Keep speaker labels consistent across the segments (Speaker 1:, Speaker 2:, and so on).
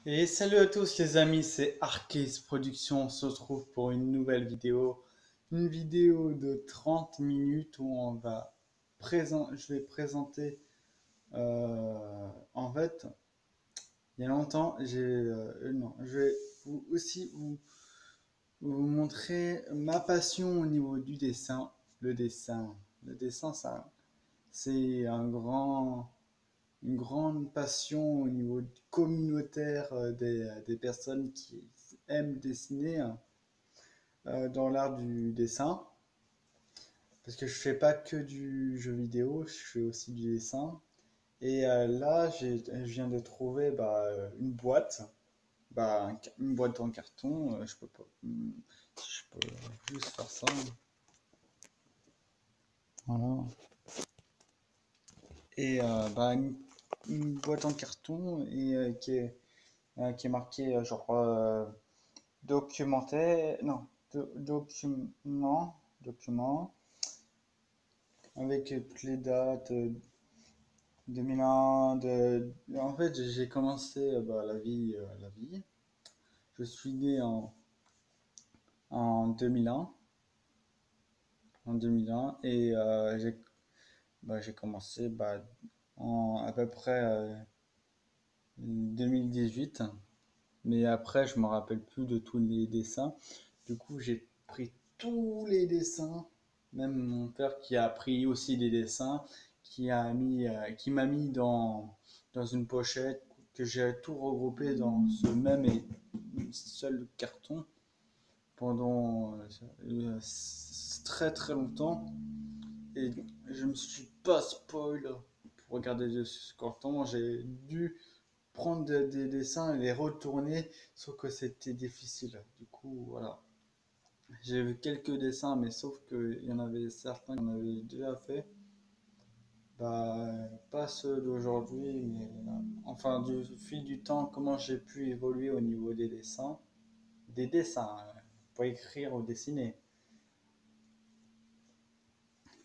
Speaker 1: Et salut à tous les amis, c'est Arcade Productions. On se retrouve pour une nouvelle vidéo. Une vidéo de 30 minutes où je vais présenter. En fait, il y a longtemps, non, je vais vous montrer ma passion au niveau du dessin. Le dessin. Le dessin, c'est une grande passion au niveau communautaire des personnes qui aiment dessiner dans l'art du dessin. Parce que je fais pas que du jeu vidéo, je fais aussi du dessin. Et là, je viens de trouver une boîte, une boîte en carton. Je peux pas, je peux juste faire ça. Voilà. Et une boîte en carton et qui est marquée documentaire, non, document, avec toutes les dates, 2001, en fait, j'ai commencé la vie. Je suis né en 2001, en 2001, et j'ai commencé à peu près 2018. Mais après, je me rappelle plus de tous les dessins. Du coup, j'ai pris tous les dessins, même mon père qui a pris aussi des dessins, qui m'a mis dans une pochette, que j'ai tout regroupé dans ce même et seul carton pendant très très longtemps. Et je me suis pas spoil pour regarder ce carton. J'ai dû prendre des dessins et les retourner, sauf que c'était difficile. Du coup, voilà. J'ai vu quelques dessins, mais sauf qu'il y en avait certains qu'on avait déjà fait. Pas ceux d'aujourd'hui, mais enfin, du fil du temps, comment j'ai pu évoluer au niveau des dessins. Des dessins, pas écrire ou dessiner.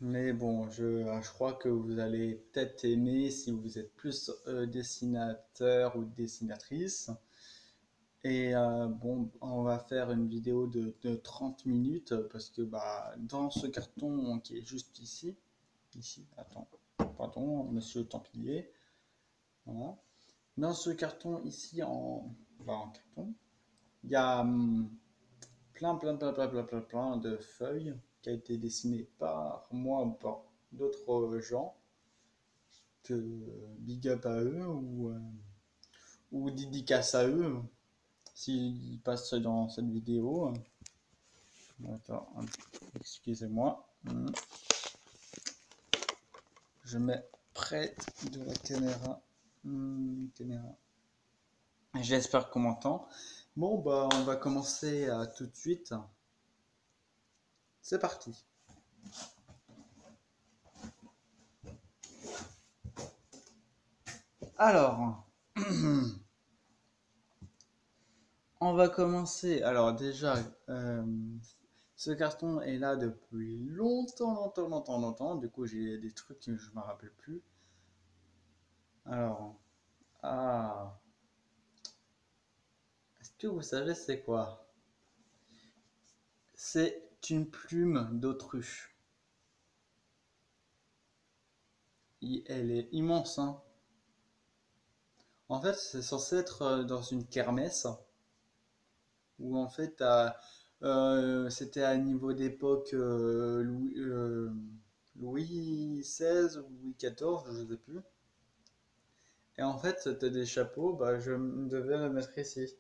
Speaker 1: Mais bon, je crois que vous allez peut-être aimer si vous êtes plus dessinateur ou dessinatrice. Et bon, on va faire une vidéo de 30 minutes parce que dans ce carton qui est juste ici, attends, pardon, monsieur Templier, voilà. Dans ce carton ici en carton, il y a plein de feuilles qui a été dessinées par moi ou par d'autres gens que big up à eux ou dédicace à eux s'ils passent dans cette vidéo. Attends, excusez-moi. Je mets près de la caméra. Caméra. J'espère qu'on m'entend. Bon, on va commencer tout de suite. C'est parti. Alors, on va commencer. Alors déjà, euh, ce carton est là depuis longtemps. Du coup, j'ai des trucs que je me rappelle plus. Alors, ah, est-ce que vous savez c'est quoi? C'est une plume d'autruche. Elle est immense, hein. En fait, c'est censé être dans une kermesse où en fait, c'était à niveau d'époque Louis XVI ou Louis XIV, je sais plus. Et en fait, c'était des chapeaux, je devais le mettre ici.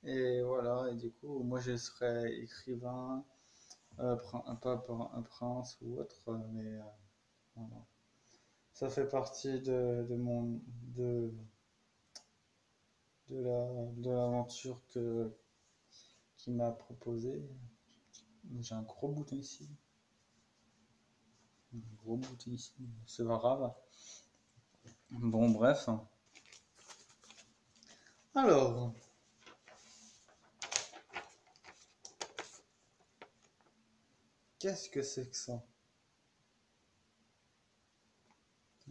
Speaker 1: Et voilà, et du coup, moi je serais écrivain, pas un prince ou autre, mais voilà. Ça fait partie de, de l'aventure qu'il m'a proposé. J'ai un gros bouton ici. Un gros bouton ici. C'est pas grave. Bon, bref. Alors, qu'est-ce que c'est que ça?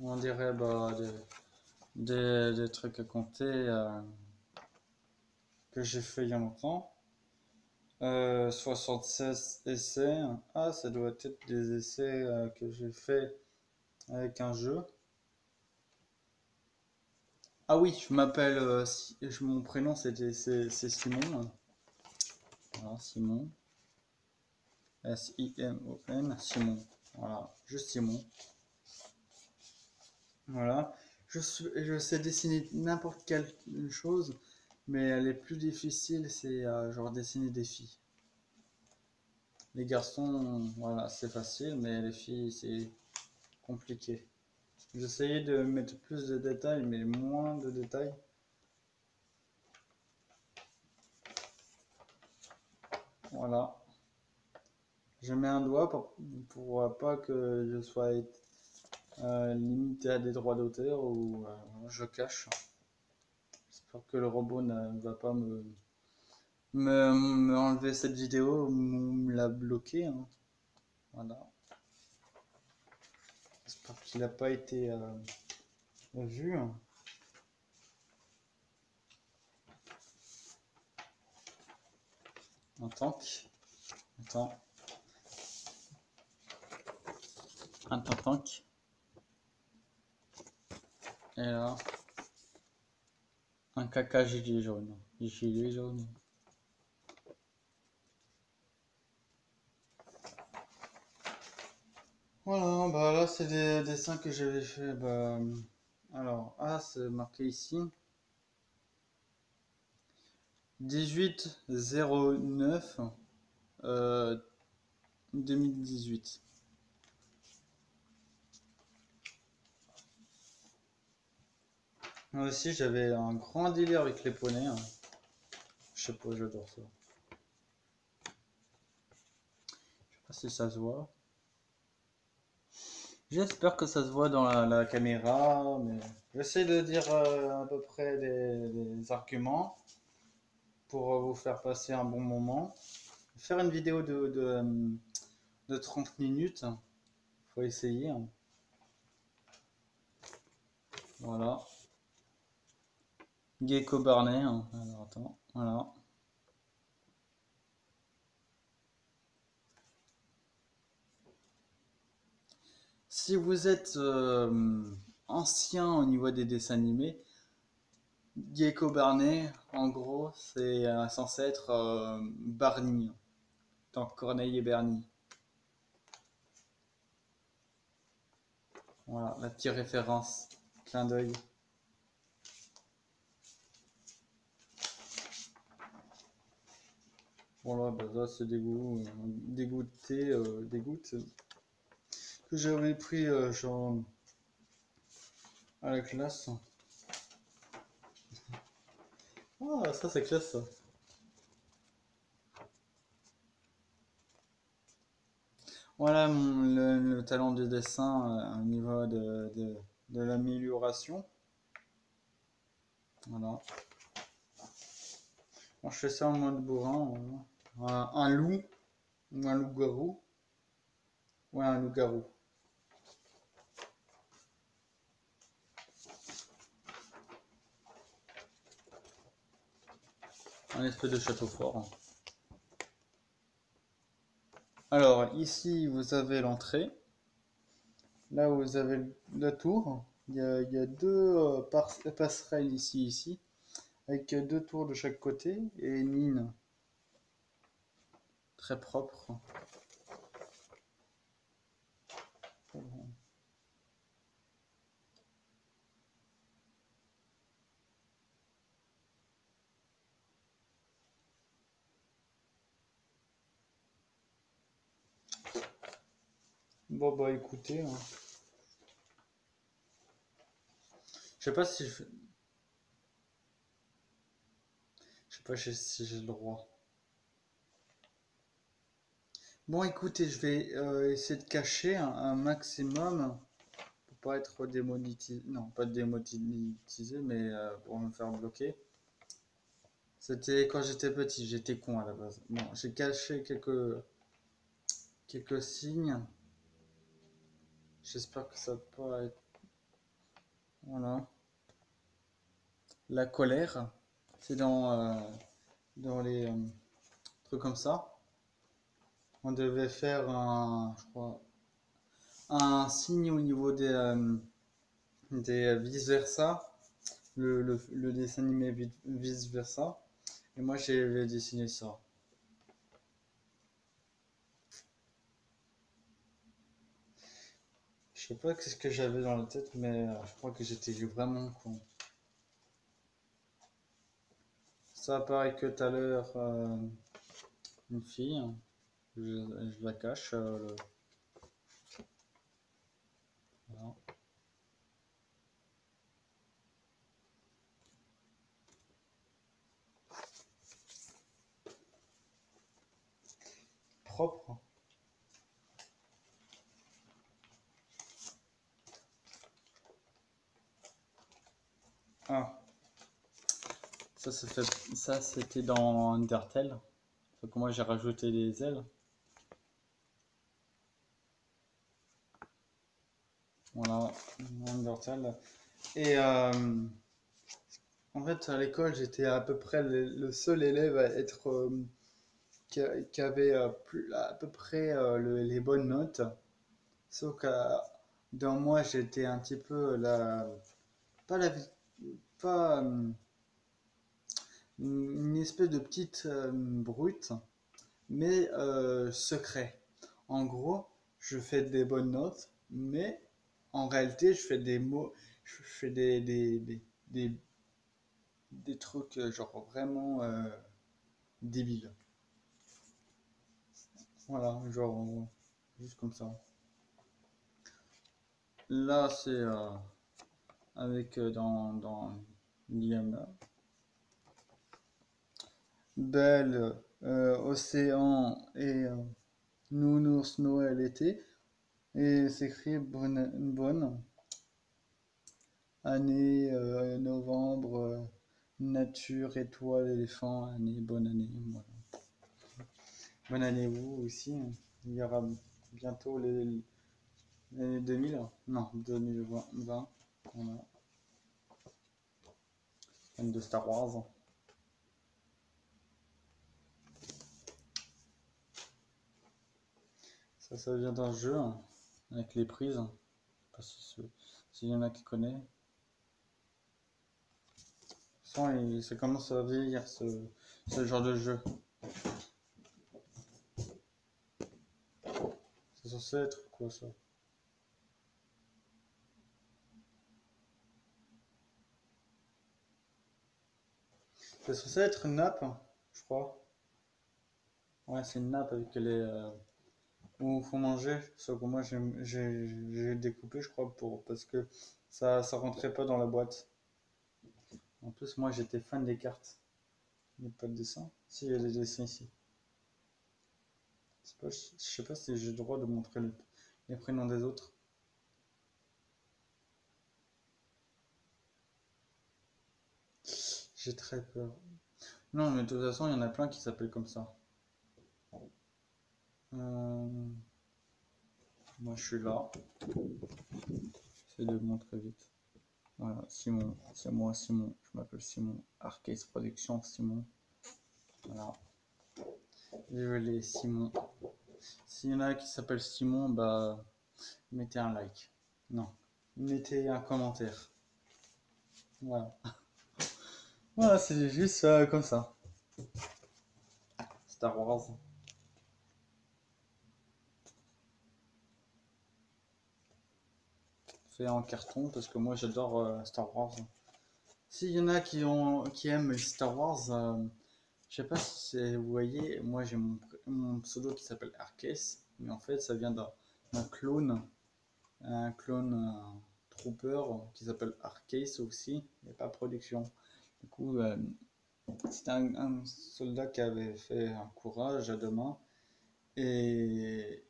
Speaker 1: On dirait des trucs à compter. que j'ai fait il y a longtemps. 76 essais. Ah, ça doit être des essais que j'ai fait avec un jeu. Ah oui, je m'appelle. Mon prénom c'est Simon. Voilà, Simon. Simon. Simon. Voilà, juste Simon. Voilà. Je sais dessiner n'importe quelle chose, mais les plus difficiles, c'est genre dessiner des filles. Les garçons, voilà, c'est facile, mais les filles, c'est compliqué. J'essayais de mettre plus de détails, mais moins de détails. Voilà. Je mets un doigt pour pas que je sois limité à des droits d'auteur ou je cache. J'espère que le robot ne va pas me enlever cette vidéo ou me la bloquer, hein. Voilà. J'espère qu'il n'a pas été vu. En tant que. Attends. Un tank. Et là. Un caca gilet jaune. Gilet jaune. Voilà, bah là c'est des dessins que j'avais fait. Bah, alors, c'est marqué ici. 18-09 euh, 2018. Moi aussi j'avais un grand délire avec les poneys, hein. Je sais pas, j'adore ça. Je sais pas si ça se voit. J'espère que ça se voit dans la caméra, mais j'essaie de dire à peu près des arguments pour vous faire passer un bon moment. Faire une vidéo de 30 minutes, faut essayer, hein. Voilà. Gecko Barnet, hein. Alors attends, voilà. Si vous êtes ancien au niveau des dessins animés, Gecko Barnet, en gros, c'est censé être Barney, dans Corneille et Bernie. Voilà, la petite référence, clin d'œil. Voilà, bah là c'est dégoûté, des gouttes que j'avais pris genre à la classe. Ah, ça c'est classe ça. Voilà le talent de dessin au niveau de l'amélioration. Voilà. Alors, je fais ça en mode bourrin. Voilà. Un loup ou un loup-garou. Ouais, un loup-garou. Un espèce de château fort. Alors, ici, vous avez l'entrée. Là, vous avez la tour. Il y a deux passerelles ici, avec deux tours de chaque côté et une mine très propre. Bon, bah écoutez, hein. Je sais pas si je sais pas si j'ai le droit. Bon, écoutez, je vais essayer de cacher un maximum pour pas être démonétisé. Non, pas démonétisé, mais pour me faire bloquer. C'était quand j'étais petit, j'étais con à la base. Bon, j'ai caché quelques signes. J'espère que ça va pas être. Voilà. La colère, c'est dans dans les trucs comme ça. On devait faire un, je crois, un signe au niveau des vice-versa, le dessin animé vice-versa. Et moi, j'ai dessiné ça. Je sais pas ce que j'avais dans la tête, mais je crois que j'étais vraiment con. Ça pareil que tout à l'heure, une fille, hein. Je la cache. Voilà. Propre. Ah, ça c'était dans Undertale. Donc moi j'ai rajouté des ailes. Voilà, Undertale. Et en fait à l'école j'étais à peu près le seul élève à être qui avait à peu près les bonnes notes. Sauf que dans moi j'étais un petit peu pas la pas une espèce de petite brute, mais secret. En gros, je fais des bonnes notes, mais en réalité, je fais des mots, je fais des, des trucs genre vraiment débiles. Voilà, genre juste comme ça. Là, c'est avec dans l'IMA. Belle, océan et nounours Noël été. Et s'écrit bonne année, novembre, nature, étoile, éléphant, année, bonne année. Voilà. Bonne année vous aussi, hein. Il y aura bientôt l'année 2000, non, 2020. Voilà. Fan de Star Wars. Ça vient d'un jeu hein, avec les prises. Je sais pas s'il y en a qui connaissent. Ça commence à vieillir ce genre de jeu. C'est censé être quoi ça? C'est censé être une nappe, je crois. Ouais, c'est une nappe avec les. Où il faut manger. Sauf que moi, j'ai découpé, je crois, parce que ça rentrait pas dans la boîte. En plus, moi, j'étais fan des cartes. Il n'y a pas de dessin. Si, il y a des dessins ici. Je sais pas si j'ai le droit de montrer les prénoms des autres. J'ai très peur. Non, mais de toute façon, il y en a plein qui s'appellent comme ça. Euh, Moi, je suis là. J'essaie de montrer vite. Voilà, Simon, c'est moi, Simon. Je m'appelle Simon. Arcade Production, Simon. Voilà. Désolé, Simon. S'il y en a qui s'appellent Simon, bah, mettez un like. Non, mettez un commentaire. Voilà. Voilà, c'est juste comme ça. Star Wars. Fait en carton parce que moi j'adore Star Wars. S'il y en a qui aiment Star Wars, je sais pas si vous voyez, moi j'ai mon pseudo qui s'appelle Arcus, mais en fait ça vient d'un clone, un clone trooper qui s'appelle Arcus aussi, mais pas production. Du coup, c'était un soldat qui avait fait un courage à deux mains et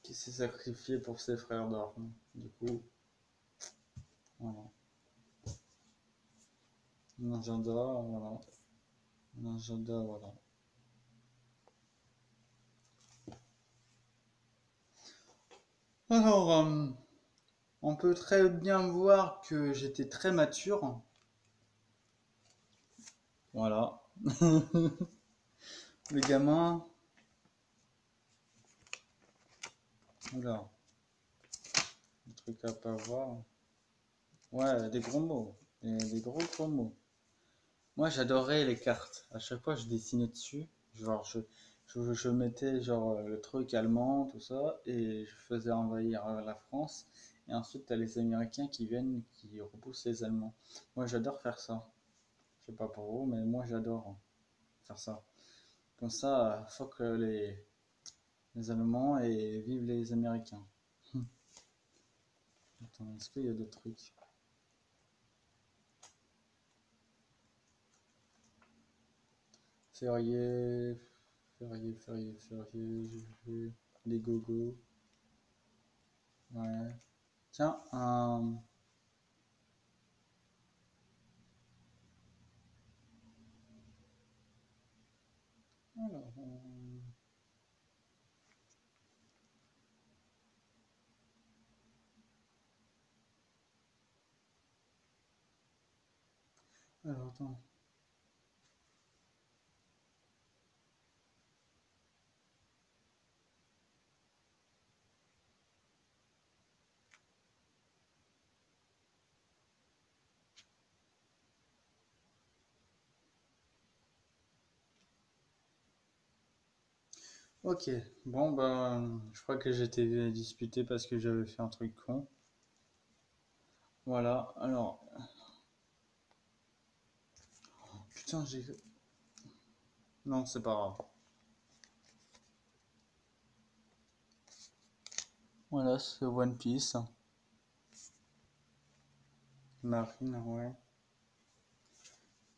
Speaker 1: qui s'est sacrifié pour ses frères d'armes. Du coup, voilà. Un agenda, voilà. Un agenda, voilà. Alors, on peut très bien voir que j'étais très mature. Voilà. Le gamin. Alors, le truc à pas voir. Ouais, des gros mots. Des gros gros mots. Moi, j'adorais les cartes. À chaque fois, je dessinais dessus. Genre, je mettais genre le truc allemand, tout ça, et je faisais envahir la France. Et ensuite, t'as les Américains qui viennent, qui repoussent les Allemands. Moi, j'adore faire ça. Je sais pas pour vous, mais moi, j'adore faire ça. Comme ça, faut que les Allemands et vivent les Américains. Attends, est-ce qu'il y a d'autres trucs? Férié, férié, les gogos. Ouais. Tiens, alors, attends. Ok, bon bah, je crois que j'étais disputé parce que j'avais fait un truc con. Voilà, alors, putain, j'ai... Non, c'est pas grave. Voilà, c'est One Piece. Marine, ouais.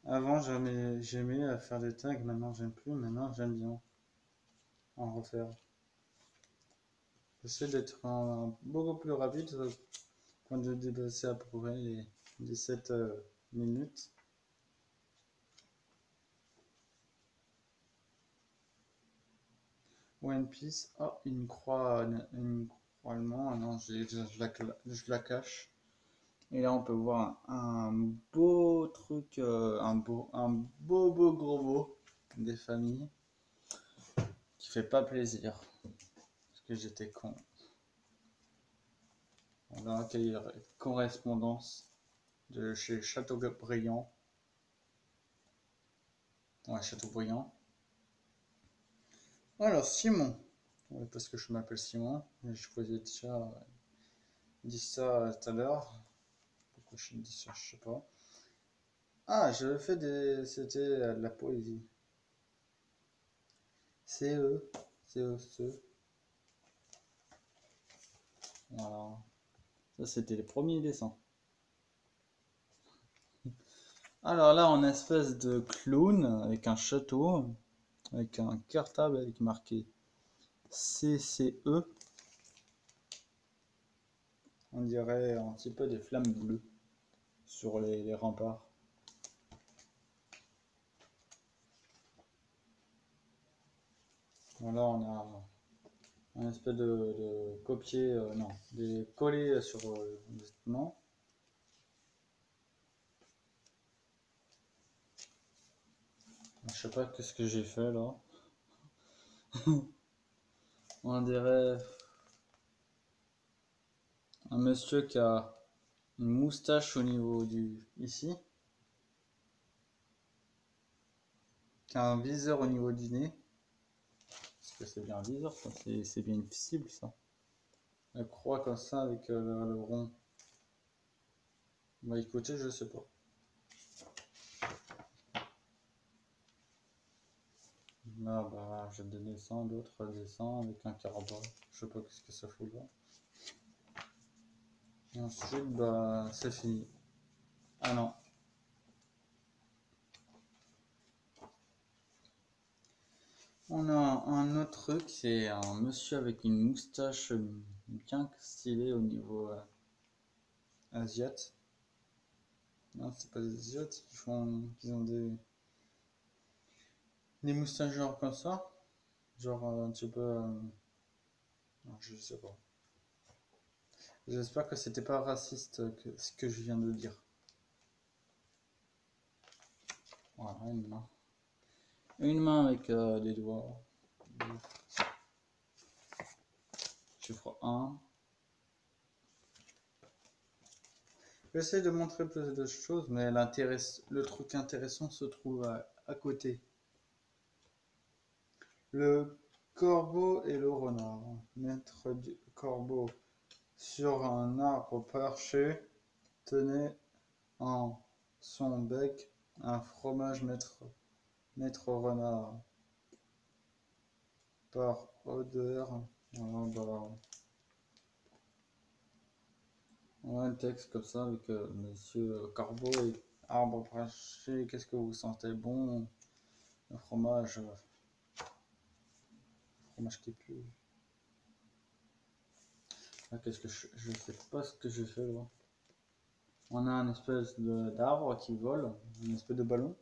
Speaker 1: Avant, j'aimais faire des tags, maintenant j'aime plus, maintenant j'aime bien en refaire. J'essaie d'être beaucoup plus rapide quand je dépassais à peu près les 17 minutes. One Piece, oh, une croix allemande, ah non, je la cache. Et là, on peut voir un beau truc, un beau gros mot des familles qui fait pas plaisir parce que j'étais con. On va accueillir correspondance de chez Châteaubriand. Ouais, Châteaubriand. Alors, Simon. Ouais, parce que je m'appelle Simon. Mais je faisais déjà dit ça tout à l'heure. Pourquoi je dis ça, je sais pas. Ah, j'avais fait des. C'était de la poésie. CE. CE. Voilà. Ça, c'était les premiers dessins. Alors là, on a une espèce de clown avec un château, avec un cartable avec marqué CCE. On dirait un petit peu des flammes bleues sur les remparts. Voilà, on a un espèce de copier, non, des collés sur le vêtement. Je sais pas qu'est-ce que j'ai fait là. On dirait un monsieur qui a une moustache au niveau du ici, qui a un viseur au niveau du nez. Est-ce que c'est bien un viseur ça? C'est bien une cible ça. La croix comme ça avec le rond. Bah écoutez, je sais pas. Là, bah, j'ai des dessins, d'autres dessins avec un carabat. Je sais pas qu'est-ce que ça fout là. Et ensuite, bah, c'est fini. Ah non. On a un autre truc, c'est un monsieur avec une moustache bien stylée au niveau asiate. Non, c'est pas des asiates qui ont des moustaches genre comme ça. Genre un petit peu. Non, je sais pas. J'espère que c'était pas raciste que ce que je viens de dire. Voilà, une main. Une main avec des doigts. Chiffre 1. J'essaie de montrer plus de choses, mais le truc intéressant se trouve à côté. Le corbeau et le renard. Maître du corbeau sur un arbre perché tenait en son bec un fromage maître renard. Par odeur. On a un texte comme ça avec Monsieur Corbeau et arbre perché. Qu'est-ce que vous sentez bon? Un fromage. Fromage qui pue. Ah, qu'est-ce que je sais pas ce que je fais là. On a un espèce d'arbre qui vole, une espèce de ballon,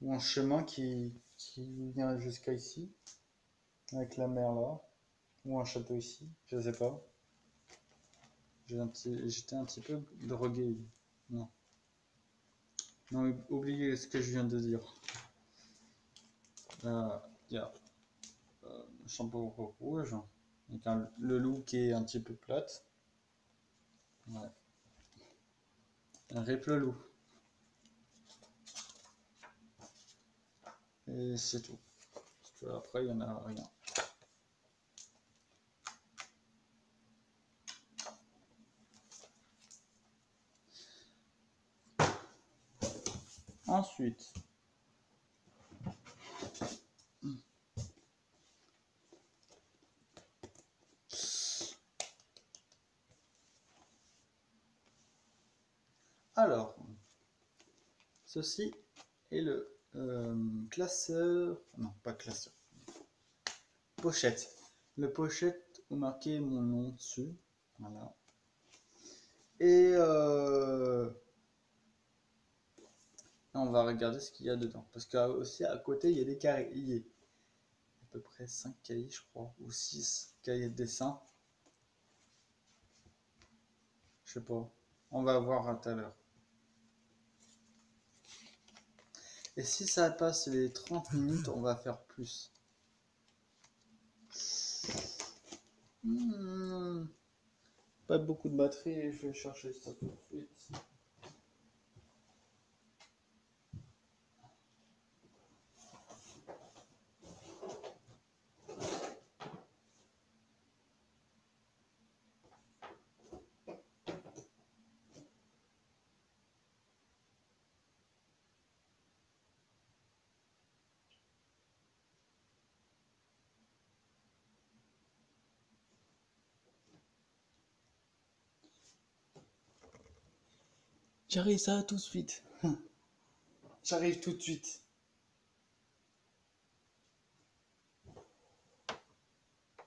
Speaker 1: ou un chemin qui vient jusqu'à ici, avec la mer là, ou un château ici, je sais pas. J'étais un petit peu drogué. Non. Non, oubliez ce que je viens de dire. Il y a un chapeau rouge, avec le loup qui est un petit peu plate. Ouais. Rip le loup. Et c'est tout. Parce que après, il n'y en a rien. Ensuite, alors, ceci est le classeur, non pas classeur, pochette. Le pochette où marqué mon nom dessus, voilà. Et on va regarder ce qu'il y a dedans, parce qu'aussi à côté il y a des cahiers, à peu près 5 cahiers je crois, ou 6 cahiers de dessin. Je sais pas, on va voir tout à l'heure. Et si ça passe les 30 minutes, on va faire plus. Pas beaucoup de batterie, je vais chercher ça tout de suite. J'arrive ça tout de suite. J'arrive tout de suite.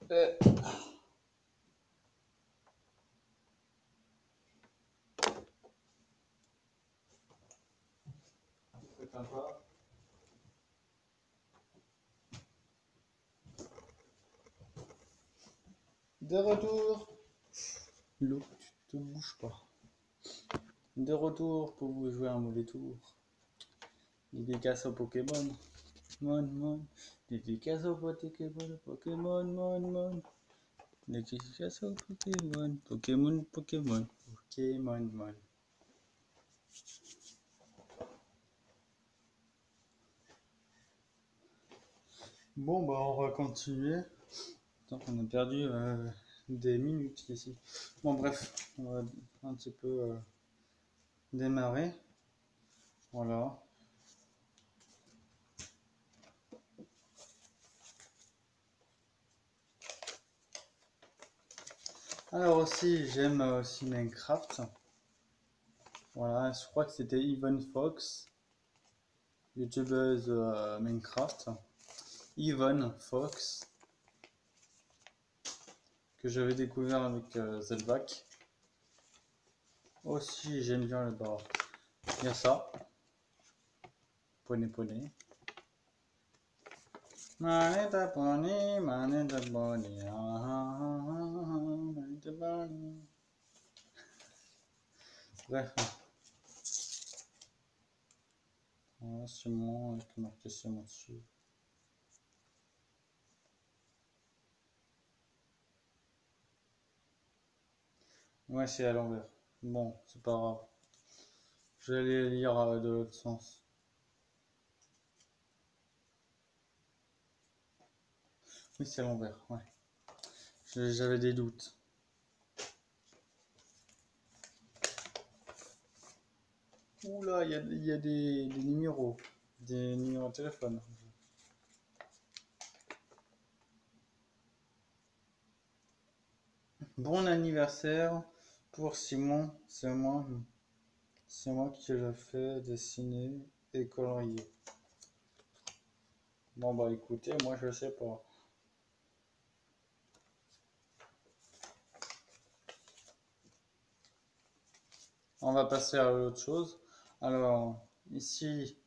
Speaker 1: C'est sympa. De retour. L'eau, tu te bouges pas. De retour pour vous jouer un mauvais tour. Dédicace au Pokémon. Mon. Dédicace au Pokémon. Pokémon, mon. Dédicace au Pokémon. Pokémon. Pokémon, mon. Bon, bah, on va continuer. Tant qu'on a perdu des minutes ici. Bon, bref, on va un petit peu démarrer. Voilà. Alors aussi, j'aime aussi Minecraft. Voilà, je crois que c'était Even Fox, youtubeuse Minecraft. Even Fox, que j'avais découvert avec Zelback. Aussi, j'aime bien le bar. Il y a ça. Poney. Manette Pony, Manette Pony, Manette Pony. Bref. Voilà, Simon, avec marqué Simon dessus. Ouais, c'est à l'envers. Bon, c'est pas grave. Je vais aller lire de l'autre sens. Oui, c'est à l'envers, ouais. J'avais des doutes. Oula, il y a des numéros. Des numéros de téléphone. Bon anniversaire pour Simon. C'est moi qui l'ai fait dessiner et colorier. Bon bah écoutez, moi je sais pas. On va passer à l'autre chose. Alors, ici,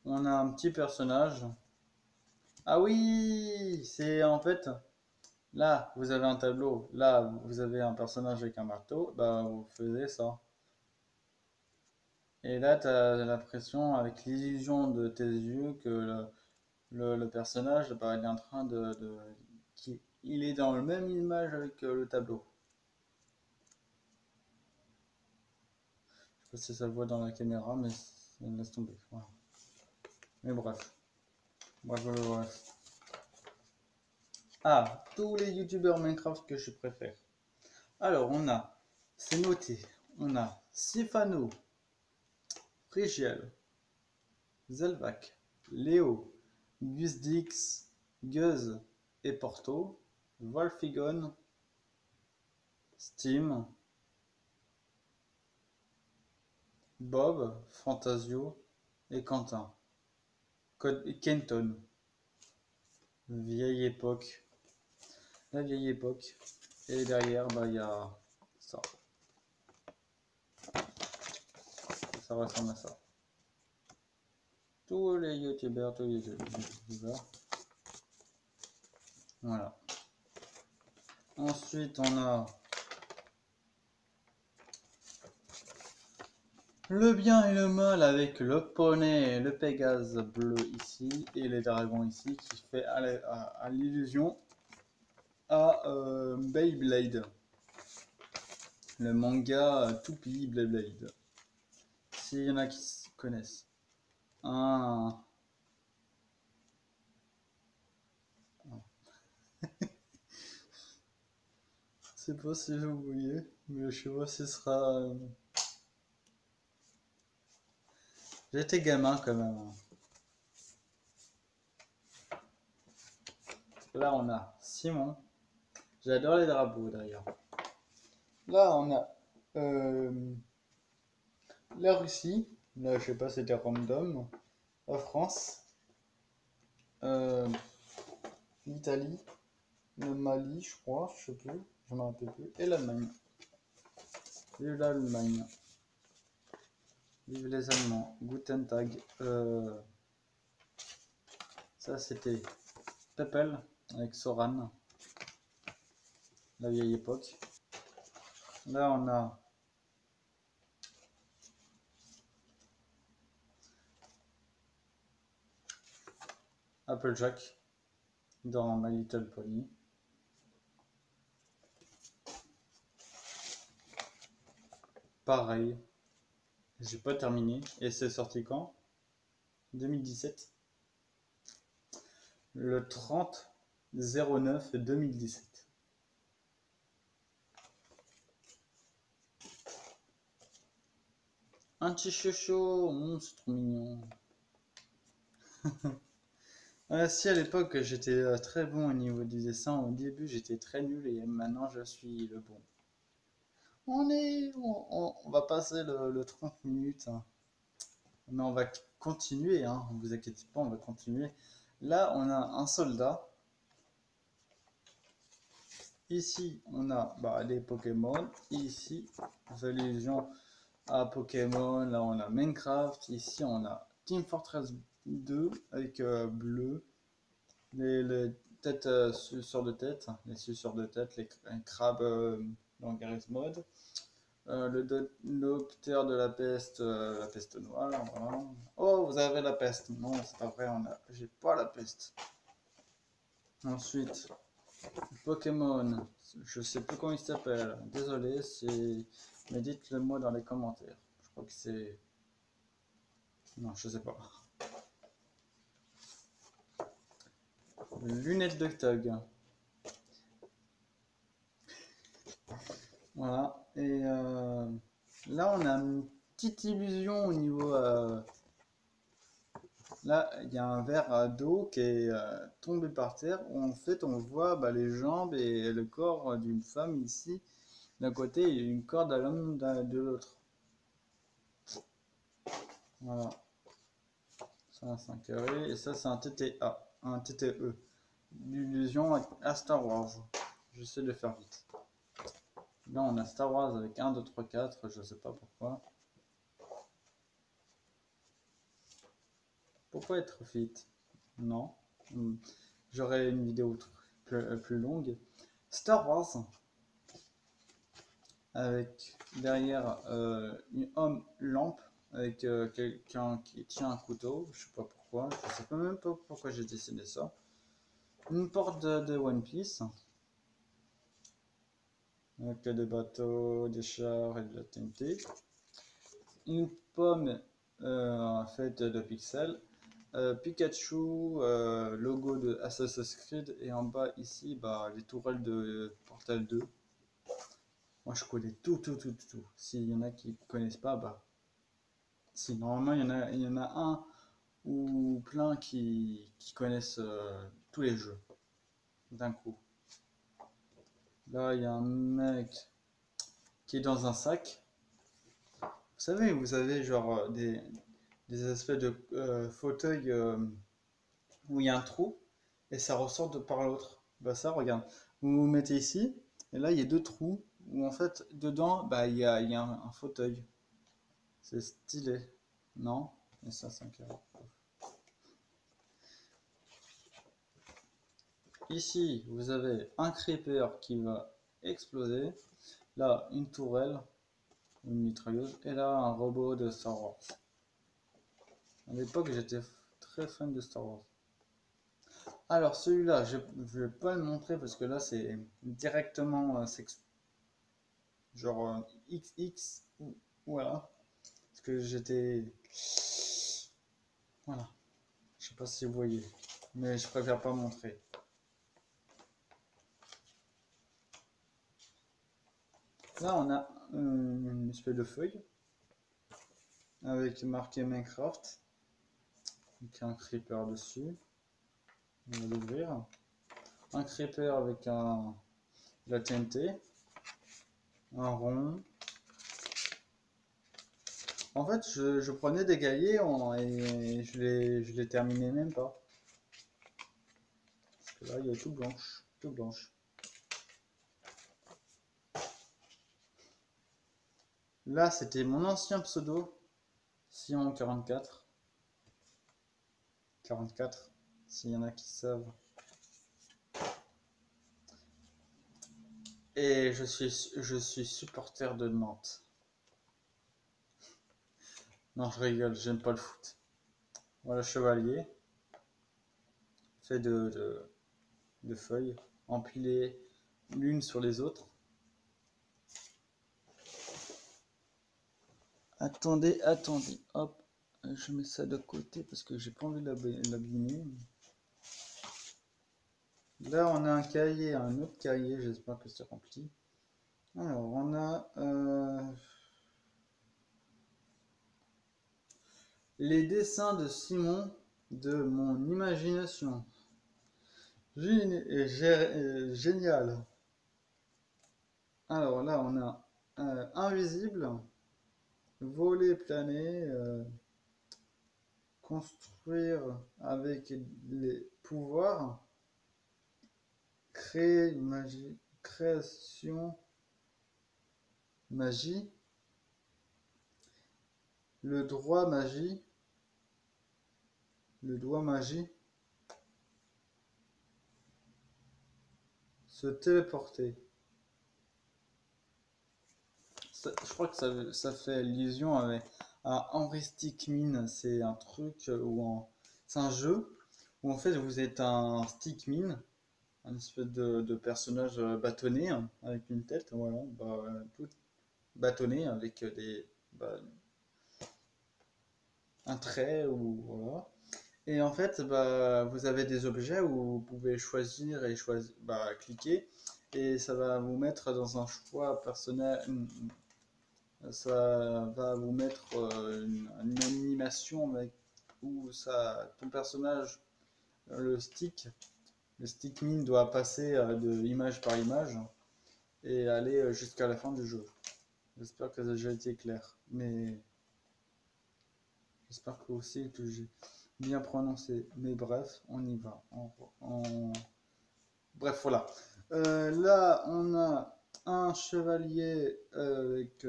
Speaker 1: on a un petit personnage. Ah oui, c'est en fait, là, vous avez un tableau. Là, vous avez un personnage avec un marteau. Bah, vous faisiez ça. Et là, tu as l'impression, avec l'illusion de tes yeux, que le personnage, bah, il est en train il est dans la même image avec le tableau. Je sais pas si ça le voit dans la caméra, mais laisse tomber. Voilà. Mais bref. Bref. Ah, tous les youtubeurs Minecraft que je préfère. Alors, c'est noté, on a Sifano, Frigiel, Zelvac, Léo, Gusdix, Guz et Porto, Wolfigon, Steam, Bob, Fantasio et Quentin. Kenton, vieille époque. La vieille époque. Et derrière, bah, il y a ça. Ça ressemble à ça. Tous les youtubeurs. Voilà. Ensuite, on a le bien et le mal avec le poney et le Pégase bleu ici et les dragons ici qui fait à l'illusion à Beyblade. Le manga Toupie Beyblade. S'il y en a qui connaissent. Ah. Je sais pas si vous voyez, mais je sais pas si ce sera. J'étais gamin quand même, hein. Là, on a Simon. J'adore les drapeaux d'ailleurs. Là, on a la Russie. Là, je sais pas, c'était random. La France. Euh, L'Italie. Le Mali, je crois. Je sais plus. Je m'en rappelle plus. Et l'Allemagne. Vive l'Allemagne. Vive les Allemands. Guten Tag. Ça, c'était Peppel avec Soran. La vieille époque. Là, on a Applejack dans My Little Pony. Pareil, j'ai pas terminé. Et c'est sorti quand? 2017. Le 30/09/2017. Un petit chocho, c'est trop mignon. Si à l'époque j'étais très bon au niveau du dessin, au début j'étais très nul et maintenant je suis le bon. On va passer le 30 minutes, hein. Mais on va continuer, hein. Ne vous inquiétez pas, on va continuer. Là, on a un soldat. Ici, on a bah, les Pokémon. Ici, allusion à Pokémon. Là, on a Minecraft. Ici, on a Team Fortress 2 avec bleu. Les têtes suceurs de tête. Les suceurs de tête, les crabes dans Garry's Mod. Le docteur de la peste noire, voilà. Oh, vous avez la peste. Non, c'est pas vrai, j'ai pas la peste. Ensuite, Pokémon. Je sais plus comment il s'appelle. Désolé, mais dites-le moi dans les commentaires. Je crois que c'est... Non, je sais pas. Lunettes de Tug. Voilà. Et là, on a une petite illusion au niveau... là, il y a un verre d'eau qui est tombé par terre. En fait, on voit les jambes et le corps d'une femme ici. D'un côté, il y a une corde à l'homme de l'autre. Voilà. Ça, c'est un carré. Et ça, c'est un TTA. Un TTE. L'illusion à Star Wars. J'essaie de faire vite. Là, on a Star Wars avec 1, 2, 3, 4. Je sais pas pourquoi. Pourquoi être fit? Non. J'aurais une vidéo plus longue. Star Wars. Avec derrière une homme lampe. Avec quelqu'un qui tient un couteau. Je sais pas pourquoi. Je sais même pas pourquoi j'ai décidé ça. Une porte de One Piece. Avec des bateaux, des chars et de la TNT. Une pomme faite de pixels. Pikachu, logo de Assassin's Creed. Et en bas ici, les tourelles de Portal 2. Moi je connais tout. S'il y en a qui connaissent pas, si normalement il y en a un ou plein qui connaissent tous les jeux d'un coup. Là il y a un mec qui est dans un sac. Vous avez genre des aspects de fauteuil où il y a un trou et ça ressort de par l'autre. Ça, regarde. Vous vous mettez ici et là il y a deux trous où en fait dedans il y a un fauteuil. C'est stylé. Non? Et ça, 5 euros. Ici, vous avez un creeper qui va exploser. Là, une tourelle, une mitrailleuse. Et là, un robot de Star Wars. À l'époque, j'étais très fan de Star Wars. Alors, celui-là, je ne vais pas le montrer parce que là, c'est directement genre XX. Voilà. Parce que j'étais. Voilà. Je sais pas si vous voyez. Mais je préfère pas montrer. Là, on a une espèce de feuille avec marqué Minecraft, avec un creeper dessus. On va l'ouvrir. Un creeper avec la TNT, un rond. En fait, je prenais des gaillets et je les terminais même pas. Parce que là, il y a tout blanche, tout blanche. Là, c'était mon ancien pseudo, Sion44. 44, s'il y en a qui savent. Et je suis supporter de Nantes. Non, je rigole, j'aime pas le foot. Voilà, chevalier, fait de feuilles, empilées l'une sur les autres. Attendez, hop, je mets ça de côté parce que j'ai pas envie de l'abîmer. Là, on a un cahier, un autre cahier, j'espère que c'est rempli. Alors, on a les dessins de Simon de mon imagination. Génial. Alors là, on a invisible, voler, planer, construire avec les pouvoirs, créer magie, création, magie, le droit magie, le doigt magie, se téléporter. je crois que ça fait allusion à Henry Stickmin. C'est un truc c'est un jeu où en fait vous êtes un Stickmin, un espèce de personnage bâtonné hein, avec une tête, voilà, tout bâtonné avec bah, un trait ou voilà. Et en fait, bah, vous avez des objets où vous pouvez choisir et cliquer et ça va vous mettre dans un choix personnel. Ça va vous mettre une animation où ton personnage, le le stick min doit passer de image par image et aller jusqu'à la fin du jeu. J'espère que ça a déjà été clair, mais j'espère que aussi que j'ai bien prononcé. Mais bref, on y va. Bref, voilà. Là, on a un chevalier avec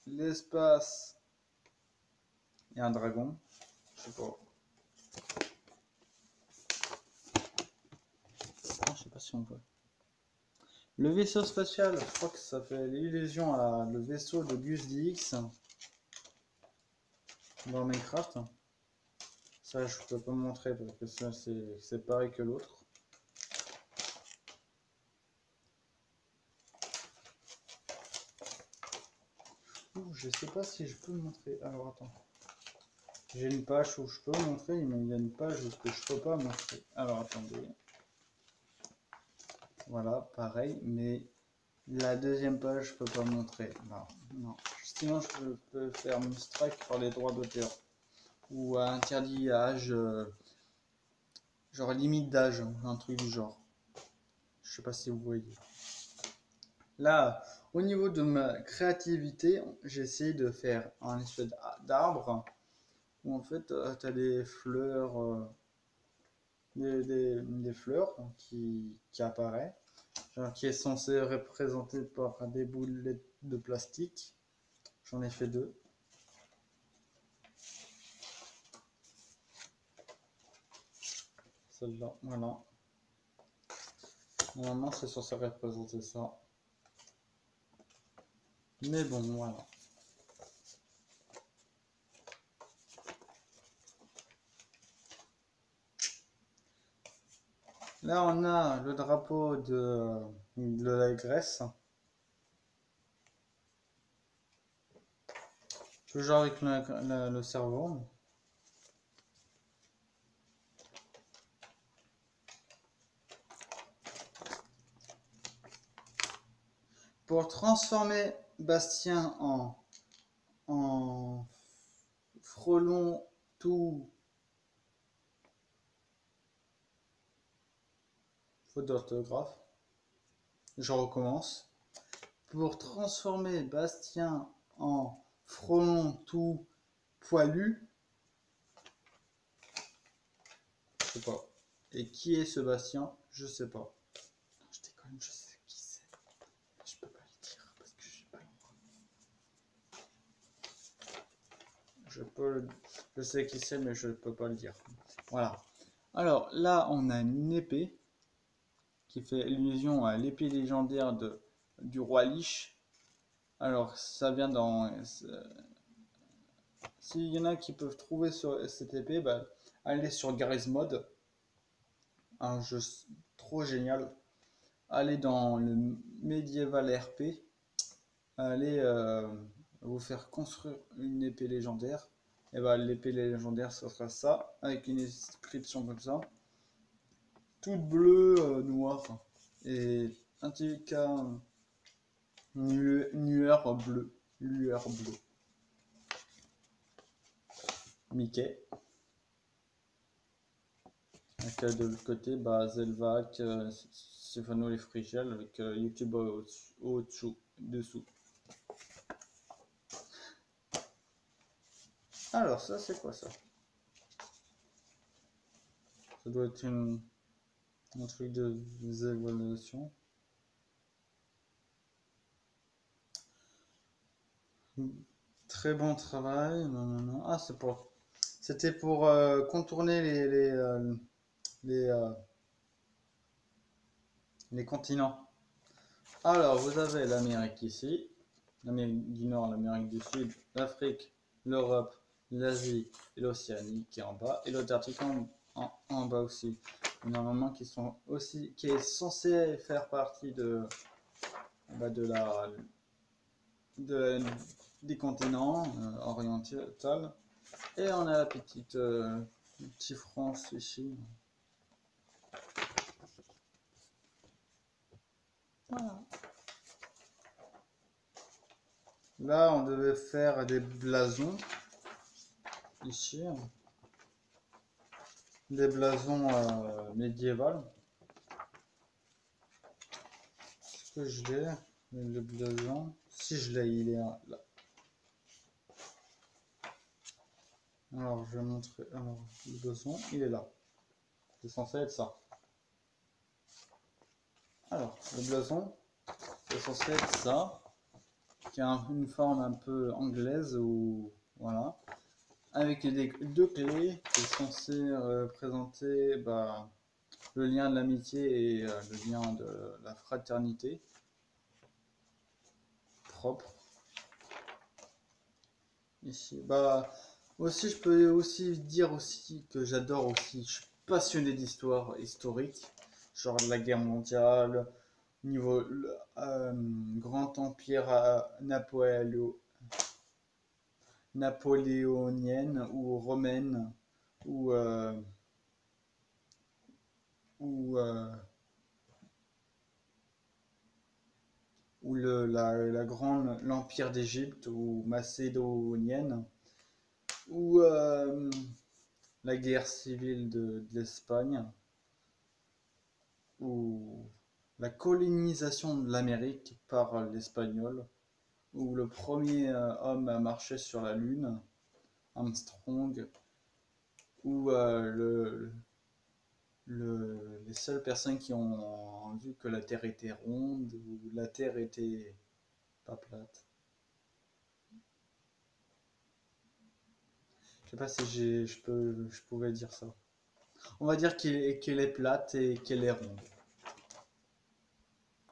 Speaker 1: l'espace et un dragon. Je sais pas. Je sais pas si on voit. Le vaisseau spatial, je crois que ça fait l'illusion à le vaisseau de Gus DX dans Minecraft. Ça, je peux pas montrer parce que ça, c'est pareil que l'autre. Je sais pas si je peux le montrer. Alors attends. J'ai une page où je peux montrer, mais il y a une page où je peux pas montrer. Alors attendez. Voilà, pareil, mais la deuxième page je peux pas montrer. Non, non. Sinon je peux faire une strike par les droits d'auteur. Ou interdit à âge, genre limite d'âge, un truc du genre. Je sais pas si vous voyez. Là, au niveau de ma créativité, j'ai essayé de faire un espèce d'arbre où en fait tu as des fleurs, des fleurs qui apparaissent, genre, qui est censé représenter par des boulettes de plastique. J'en ai fait deux. Celle-là, voilà. Normalement, c'est censé représenter ça. Mais bon, voilà. Là, on a le drapeau de la Grèce. Toujours avec le cerveau. Pour transformer Bastien en frelon tout... Faute d'orthographe. Je recommence. Pour transformer Bastien en frelon tout poilu. Je sais pas. Et qui est ce Bastien? Je sais pas. Je déconne, je sais qui c'est. Je peux pas le dire parce que j'ai pas le droit. Je sais qui c'est, mais je peux pas le dire. Voilà. Alors là, on a une épée qui fait allusion à l'épée légendaire du roi Lich. Alors, ça vient dans... S'il y en a qui peuvent trouver sur cette épée, bah, allez sur Garry's Mod. Un jeu trop génial. Allez dans le Medieval RP. Allez vous faire construire une épée légendaire. Et bah, l'épée légendaire, ce sera ça, avec une inscription comme ça. Toute bleue, noire. Et un TK lueur bleue. Lueur bleue. Mickey. Avec de l'autre côté, bah, Zelvac, Stefano Les Frigel avec YouTube dessous. Alors, ça, c'est quoi ça? Ça doit être un truc de visualisation. Très bon travail. Non. Ah, c'était pour contourner les continents. Alors, vous avez l'Amérique ici. l'Amérique du Nord, l'Amérique du Sud, l'Afrique, l'Europe, l'Asie et l'Océanie qui est en bas, et l'Antarctique en bas aussi. Normalement qui sont aussi, qui est censé faire partie bah, de la, de, des continents orientaux. Et on a la petite France ici. Voilà. Là, on devait faire des blasons ici, des blasons médiévaux. Est-ce que je l'ai, le blason? Si je l'ai, il est là. Alors, je vais montrer. Alors, le blason, il est là. C'est censé être ça. Alors, le blason, c'est censé être ça, qui a une forme un peu anglaise ou voilà, avec deux clés qui sont censées représenter bah, le lien de l'amitié et le lien de la fraternité propre. Ici, bah aussi je peux aussi dire aussi que j'adore aussi, je suis passionné d'histoire historique, genre de la guerre mondiale, niveau grand empire napoléonienne ou romaine ou ou, euh, ou la grande l'empire d'Égypte ou macédonienne ou la guerre civile de l'Espagne ou la colonisation de l'Amérique par l'Espagnol ou le premier homme à marcher sur la Lune, Armstrong, ou les seules personnes qui ont vu que la Terre était ronde ou la Terre était pas plate. Je sais pas si je pouvais dire ça. On va dire qu'elle est plate et qu'elle est ronde.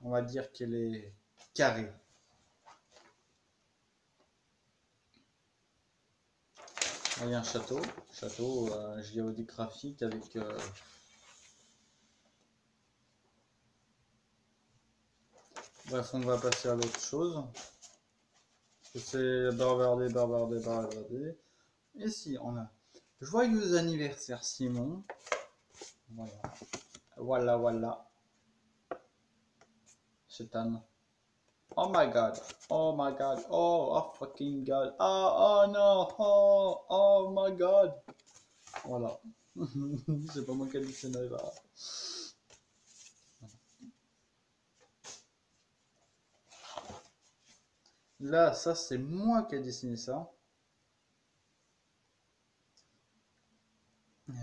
Speaker 1: On va dire qu'elle est carrée. Il y a un château géodégraphique avec bref, on va passer à l'autre chose. C'est bavarder. Et si on a joyeux anniversaire Simon. Voilà. Voilà. C'est un. Oh my god. Oh my god. Oh fucking god. Oh no. Oh my god. Voilà. C'est pas moi qui ai dit ce là. Là, ça c'est moi qui ai dessiné ça.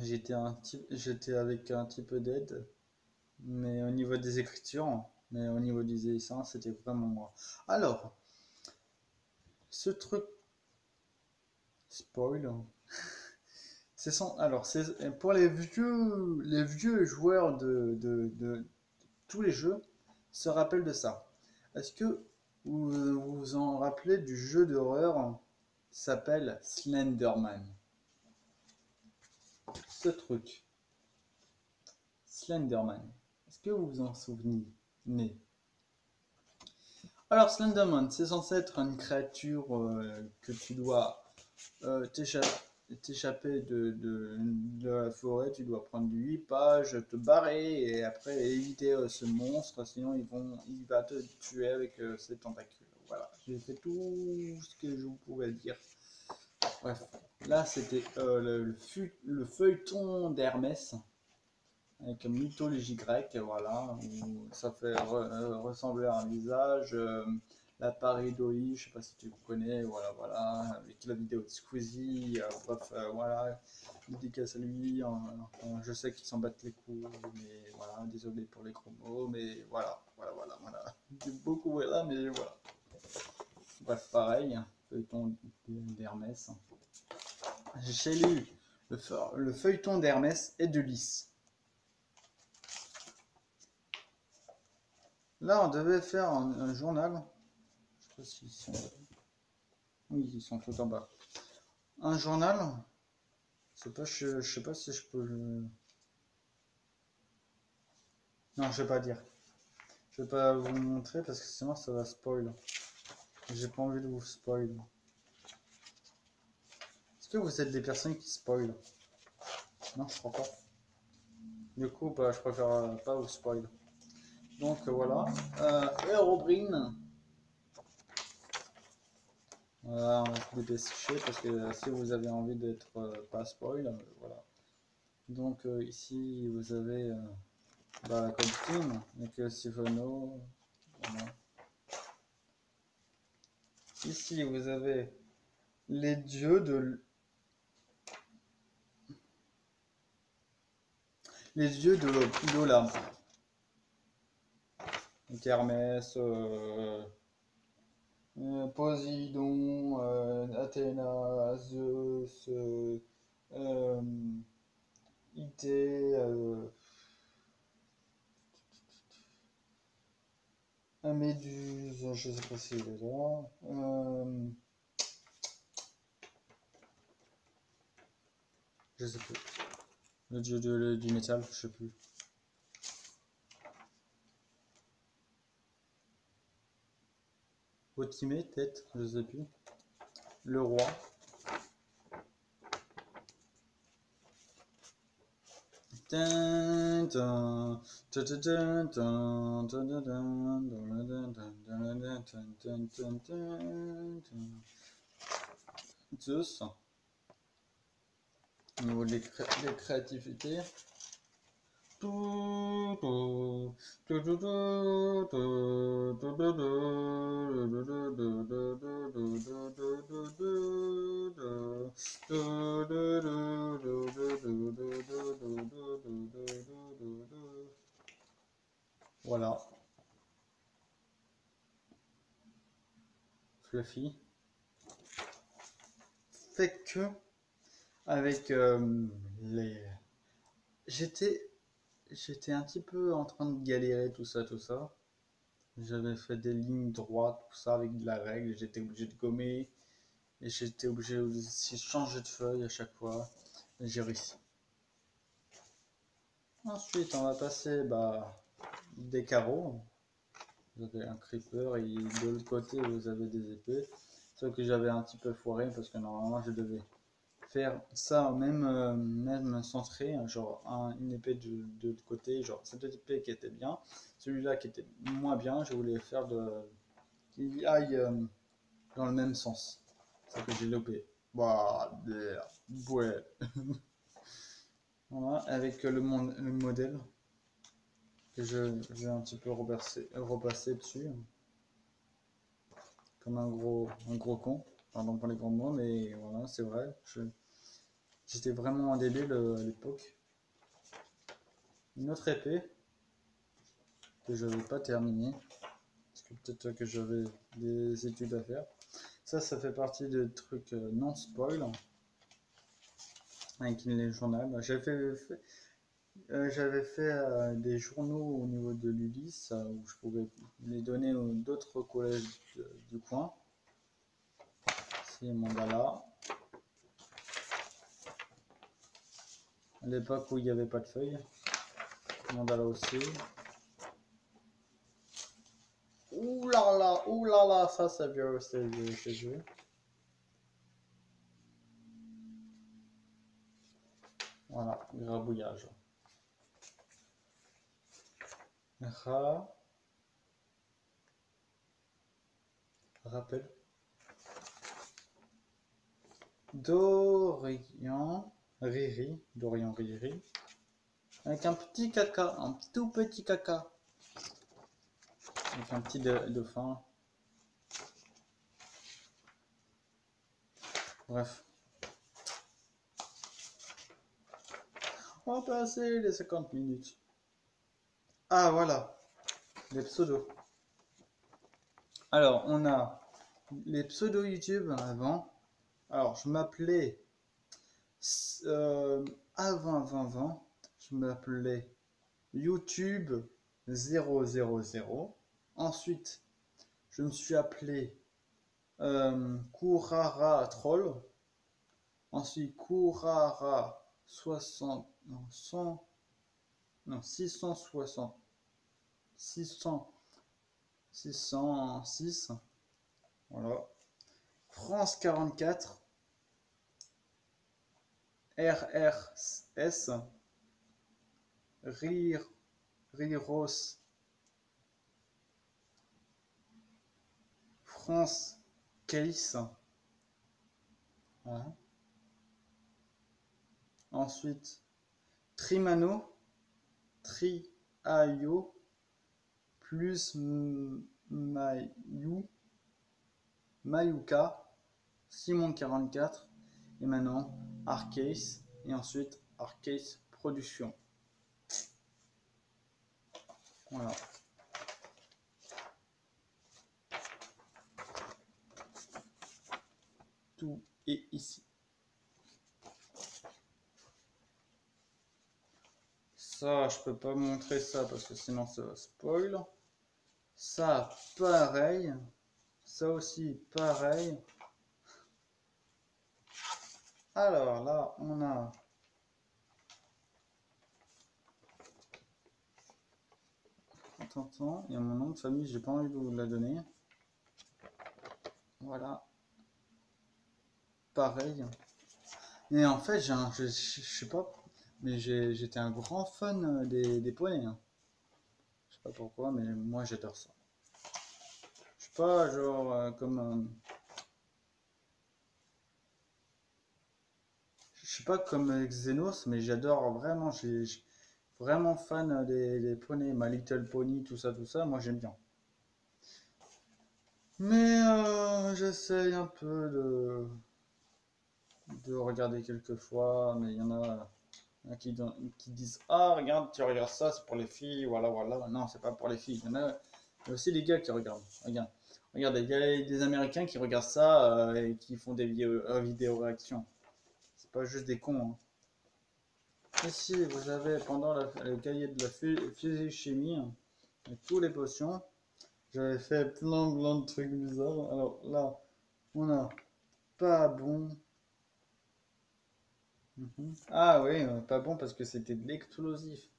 Speaker 1: J'étais avec un petit peu d'aide, mais au niveau des écritures, mais au niveau du dessin, c'était vraiment moi. Alors, ce truc spoil, alors c'est pour les vieux joueurs de tous les jeux se rappellent de ça. Est-ce que vous vous en rappelez du jeu d'horreur qui s'appelle Slenderman? Ce truc, Slenderman. Est-ce que vous vous en souvenez? Alors Slenderman, c'est censé être une créature que tu dois t'échapper de la forêt, tu dois prendre 8 pages, te barrer et après éviter ce monstre, sinon il va te tuer avec ses tentacules. Voilà, j'ai fait tout ce que je pouvais dire. Bref, là c'était le feuilleton d'Hermès avec une mythologie grecque, voilà, où ça fait ressembler à un visage. La pareidolie, je sais pas si tu connais, voilà, avec la vidéo de Squeezie, bref, voilà, dédicace à lui, je sais qu'il s'en battent les couilles, mais voilà, désolé pour les gros mots, mais voilà, beaucoup là, mais voilà. Bref, pareil, feuilleton d'Hermès. J'ai lu le feuilleton d'Hermès et de Lys. Là, on devait faire un journal. sais pas s'ils sont... Oui, ils sont tout en bas. Un journal. Je sais pas si je peux le... Non, je vais pas dire. Je vais pas vous montrer parce que sinon ça va spoil. J'ai pas envie de vous spoil. Est-ce que vous êtes des personnes qui spoilent? Non, je crois pas. Du coup, bah, je préfère pas vous spoil. Donc voilà. Herobrine. Voilà, on va se dépêcher parce que si vous avez envie d'être pas spoil, voilà. Donc ici vous avez bah, la code team avec Siphono. Voilà. Ici vous avez les dieux de l'Olympe. Donc Hermès, Poséidon, Athéna, Zeus, Ité, Méduse, je sais pas si il est là. Je sais plus. Le dieu du métal, je sais plus. Otimé, peut-être, je sais plus. Le roi. Zeus. Au niveau des créativités. Voilà. Fluffy. Fait que avec les... J'étais un petit peu en train de galérer tout ça, tout ça. J'avais fait des lignes droites, tout ça avec de la règle. J'étais obligé de gommer et j'étais obligé aussi de changer de feuille à chaque fois. Et j'ai réussi. Ensuite, on va passer bah, des carreaux. Vous avez un creeper et de l'autre côté, vous avez des épées. Sauf que j'avais un petit peu foiré parce que normalement, je devais faire ça même centré, hein, genre une épée de l'autre côté, genre cette épée qui était bien, celui-là qui était moins bien, je voulais faire qu'il aille dans le même sens. C'est que j'ai loupé. Bah, ouais. Voilà, avec le modèle que je vais un petit peu repasser dessus, comme un gros con. Pardon pour les grands mots, mais voilà, c'est vrai. J'étais vraiment un débile à l'époque. Une autre épée que je n'avais pas terminée, parce que peut-être que j'avais des études à faire. Ça fait partie des trucs non spoil avec les journaux. J'avais fait des journaux au niveau de l'Ulysse où je pouvais les donner aux d'autres collèges du coin. C'est Mandala. À l'époque où il n'y avait pas de feuilles. Mandala aussi. Ouh là là, ça c'est vieux, c'est vieux, c'est vieux. Voilà, grabouillage. Rappel. Dorian Riri, avec un petit caca, un tout petit caca, avec un petit dauphin. Bref, on va passer les 50 minutes. Ah voilà, les pseudos. Alors, on a les pseudos YouTube avant. Alors, je m'appelais avant, je m'appelais YouTube 000. Ensuite, je me suis appelé Kurara Troll. Ensuite, Kurara 60, non, 100, non, 660, 600, 606. Voilà. France 44, RRS, Riros, France Case. Voilà. Ensuite, Trimano, Triayo, plus Mayuka, Simon 44, et maintenant Arcase, et ensuite Arcase Production. Voilà. Tout est ici. Ça, je peux pas montrer ça parce que sinon ça va spoil. Ça, pareil. Ça aussi, pareil. Alors là, on a attends, il y a mon nom de famille, j'ai pas envie de vous la donner. Voilà. Pareil. Et en fait, je sais pas, mais j'étais un grand fan des poneys. Hein. Je sais pas pourquoi, mais moi j'adore ça. Je sais pas, genre comme je sais pas comme Xenos, mais j'adore vraiment. Vraiment fan des poneys, My Little Pony, tout ça, moi j'aime bien. Mais j'essaye un peu de regarder quelques fois, mais il y en a qui disent ah regarde, tu regardes ça, c'est pour les filles, voilà voilà. Non, c'est pas pour les filles. Il y a aussi des gars qui regardent. Regarde, il y a des Américains qui regardent ça et qui font des vidéos réactions. C'est pas juste des cons. Hein. Ici, vous avez pendant le cahier de la physique-chimie, hein, avec tous les potions, j'avais fait plein de trucs bizarres. Alors là, on a pas bon. Ah oui, pas bon parce que c'était de l'explosif.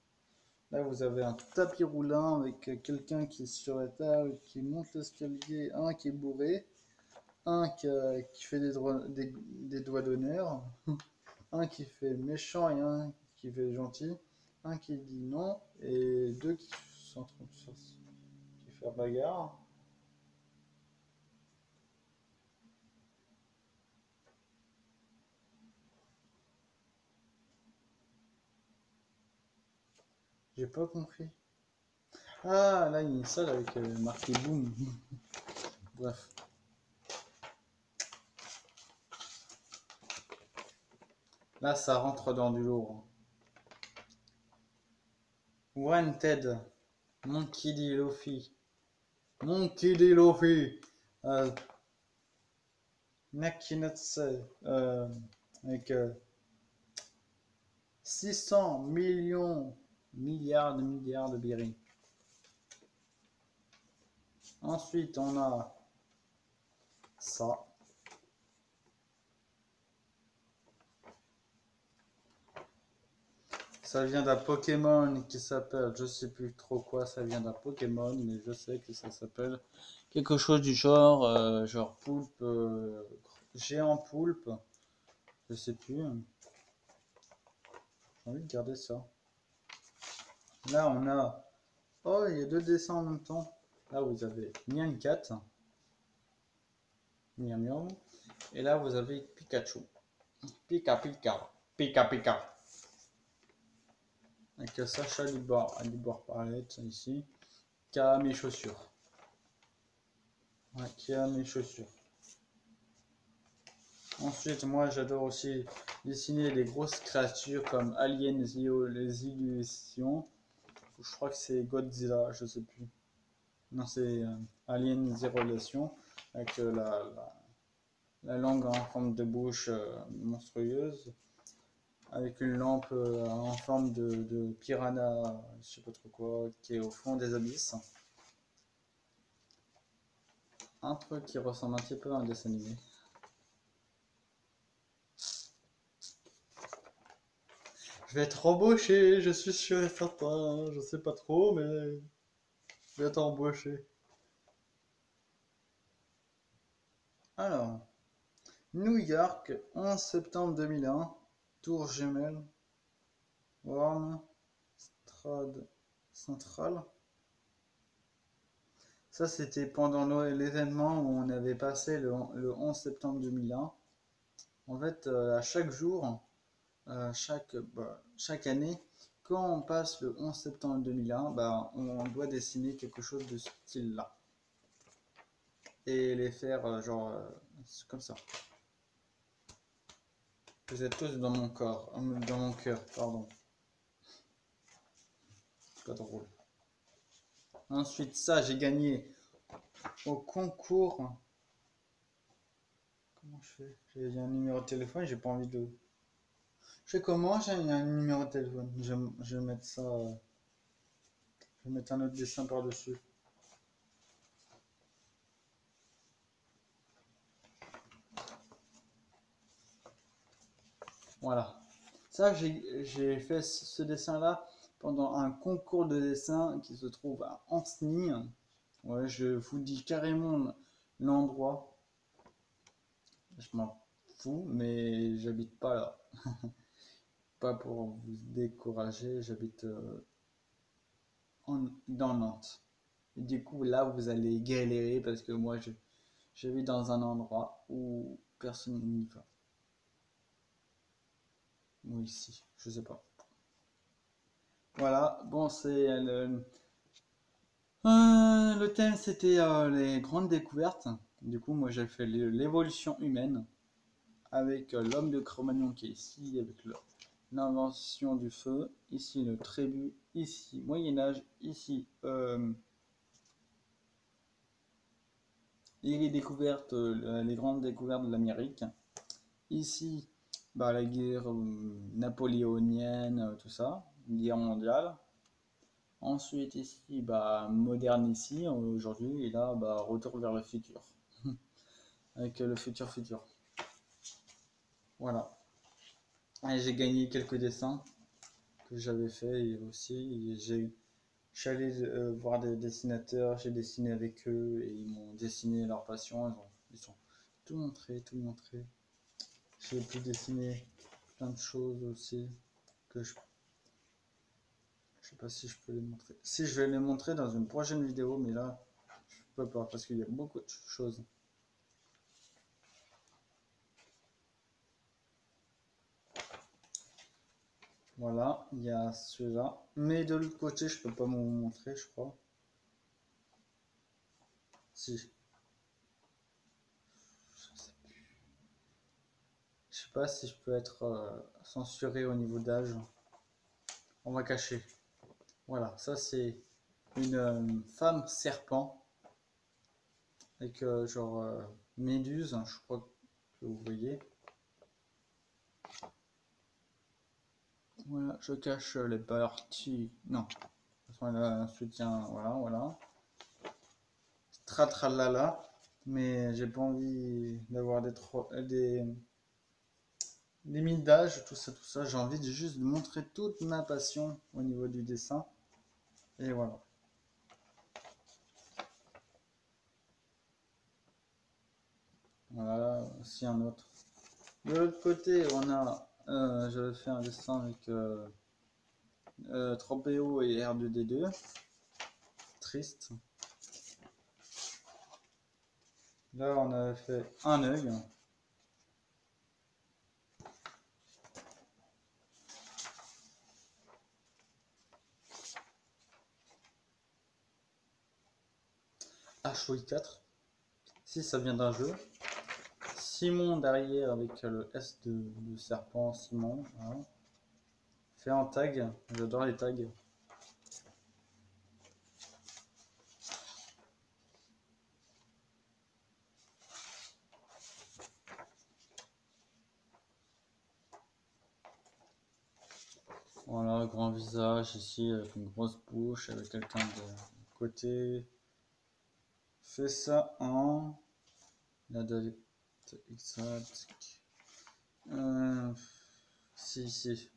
Speaker 1: Là, vous avez un tapis roulant avec quelqu'un qui est sur la table, qui monte l'escalier, un qui est bourré, un qui fait des doigts d'honneur, un qui fait méchant et un qui fait gentil, un qui dit non et deux qui sont en train de faire bagarre. J'ai pas compris. Ah, là, il y a une salle avec marqué boom. Bref. Là, ça rentre dans du lourd. Wanted. Monkey D. Luffy. Monkey D. Luffy. Nakinatsu. Avec 600 millions, milliards de birris. Ensuite, on a ça. Ça vient d'un Pokémon qui s'appelle, je sais plus trop quoi, ça vient d'un Pokémon, mais je sais que ça s'appelle quelque chose du genre, genre poulpe, géant poulpe, je sais plus. J'ai envie de garder ça. Là, on a, oh, il y a deux dessins en même temps. Là, vous avez Nyan Cat, Miam Miam, et là, vous avez Pikachu. Pika Pika, Pika Pika. Avec Sacha Libor Palette ici, qui a mes chaussures. Ouais, qui a mes chaussures. Ensuite, moi j'adore aussi dessiner des grosses créatures comme Alien les Illusions. Je crois que c'est Godzilla, je sais plus. Non, c'est Alien Zero Relation avec la langue en forme de bouche monstrueuse, avec une lampe en forme de piranha, je sais pas trop quoi, qui est au fond des abysses. un truc qui ressemble un petit peu à un dessin animé. Je vais être embauché, je suis sûr et certain. Je sais pas trop, mais je vais être embauché. Alors, New York, 11 septembre 2001, Tour Gemelle, World Trade Central. Ça, c'était pendant l'événement où on avait passé le 11 septembre 2001. En fait, à chaque jour, chaque année, quand on passe le 11 septembre 2001, bah, on doit dessiner quelque chose de ce style-là. Et les faire comme ça. Vous êtes tous dans mon corps, dans mon cœur, pardon. Pas drôle. Ensuite, ça, j'ai gagné au concours. Comment je fais? J'ai un numéro de téléphone, j'ai pas envie de. Je sais comment, j'ai un numéro de téléphone. Je vais mettre ça. Je vais mettre un autre dessin par-dessus. Voilà. Ça, j'ai fait ce dessin-là pendant un concours de dessin qui se trouve à Ancenis. Ouais, je vous dis carrément l'endroit. Je m'en fous, mais j'habite pas là. Pas pour vous décourager, j'habite dans Nantes. Et du coup, là, vous allez galérer parce que moi, j'habite dans un endroit où personne n'y va. Ou ici, je sais pas. Voilà, bon, c'est le thème, c'était les grandes découvertes. Du coup, moi, j'ai fait l'évolution humaine avec l'homme de Cro-Magnon qui est ici, avec l'invention du feu, ici le tribut, ici Moyen-Âge, ici les grandes découvertes de l'Amérique, ici bah, la guerre napoléonienne, tout ça, guerre mondiale. Ensuite ici, bah, moderne ici, aujourd'hui, et là, bah, retour vers le futur, avec le futur. Voilà. Et j'ai gagné quelques dessins que j'avais fait et aussi, je suis allé voir des dessinateurs, j'ai dessiné avec eux et ils m'ont dessiné leur passion, ils ont tout montré, tout montré. J'ai pu dessiner plein de choses aussi que je sais pas si je peux les montrer. Si je vais les montrer dans une prochaine vidéo, mais là je peux pas parce qu'il y a beaucoup de choses. Voilà, il y a celui-là. Mais de l'autre côté, je peux pas vous montrer, je crois. Si. Je sais pas si je peux être censuré au niveau d'âge. On va cacher. Voilà, ça c'est une femme serpent avec méduse, hein, je crois que vous voyez. Voilà, je cache les parties. Non, elle a un soutien, voilà. Tratralala, mais j'ai pas envie d'avoir des limites d'âge, tout ça. J'ai envie de juste montrer toute ma passion au niveau du dessin. Et voilà. Voilà, aussi un autre. De l'autre côté, on a, j'avais fait un dessin avec Tropéo et R2D2. Triste. Là, on avait fait un œil. HOI4. Si ça vient d'un jeu. Simon derrière avec le S de serpent, Simon. Voilà. Fait en tag. J'adore les tags. Voilà, grand visage ici avec une grosse bouche, avec quelqu'un de côté. fais ça en... La date exacte. Si.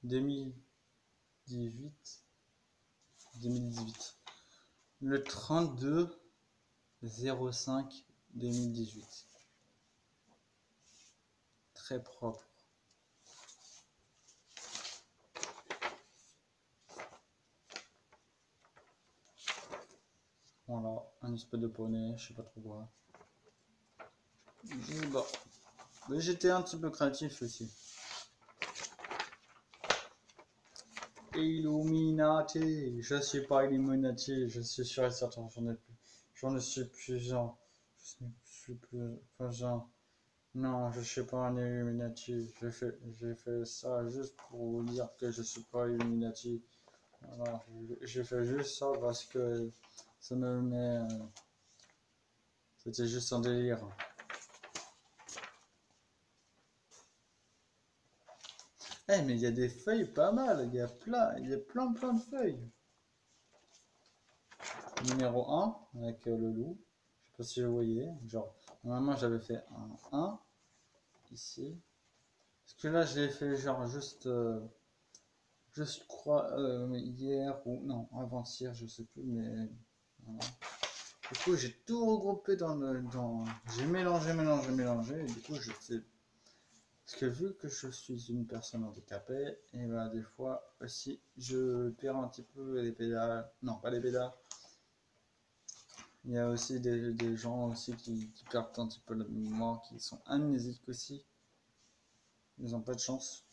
Speaker 1: 2018. 2018. Le 32 05 2018. Très propre. Voilà, un espèce de poney, je sais pas trop quoi. Bon. Mais j'étais un petit peu créatif aussi. Illuminati, je suis pas Illuminati, je suis sûr et certain, j'en ne suis plus genre, je ne suis plus, enfin genre, non, je suis pas un Illuminati, j'ai fait ça juste pour vous dire que je suis pas Illuminati, voilà, j'ai fait juste ça parce que ça me met, c'était juste un délire. Eh, mais il y a des feuilles pas mal, il y a plein de feuilles. Numéro un avec le loup. Je sais pas si vous voyez. Genre, normalement j'avais fait un 1 ici. Parce que là j'ai fait genre juste crois hier ou non, avant-hier, je sais plus, mais voilà. Du coup j'ai tout regroupé j'ai mélangé, et du coup je sais. Parce que vu que je suis une personne handicapée, et ben des fois aussi je perds un petit peu les pédales. Non, pas les pédales. Il y a aussi des gens aussi qui perdent un petit peu la mémoire, qui sont amnésiques aussi. Ils n'ont pas de chance.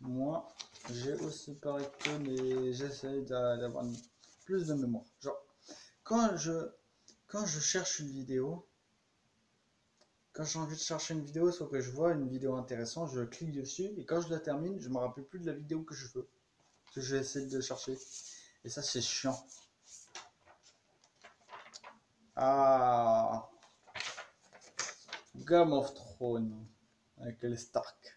Speaker 1: Moi, j'ai aussi pareil que, mais j'essaie d'avoir plus de mémoire. Genre, quand je, quand je cherche une vidéo, quand j'ai envie de chercher une vidéo, soit que je vois une vidéo intéressante, je clique dessus, et quand je la termine, je me rappelle plus de la vidéo que je veux, que je vais essayer de chercher. Et ça, c'est chiant. Ah, Game of Thrones, avec les Stark.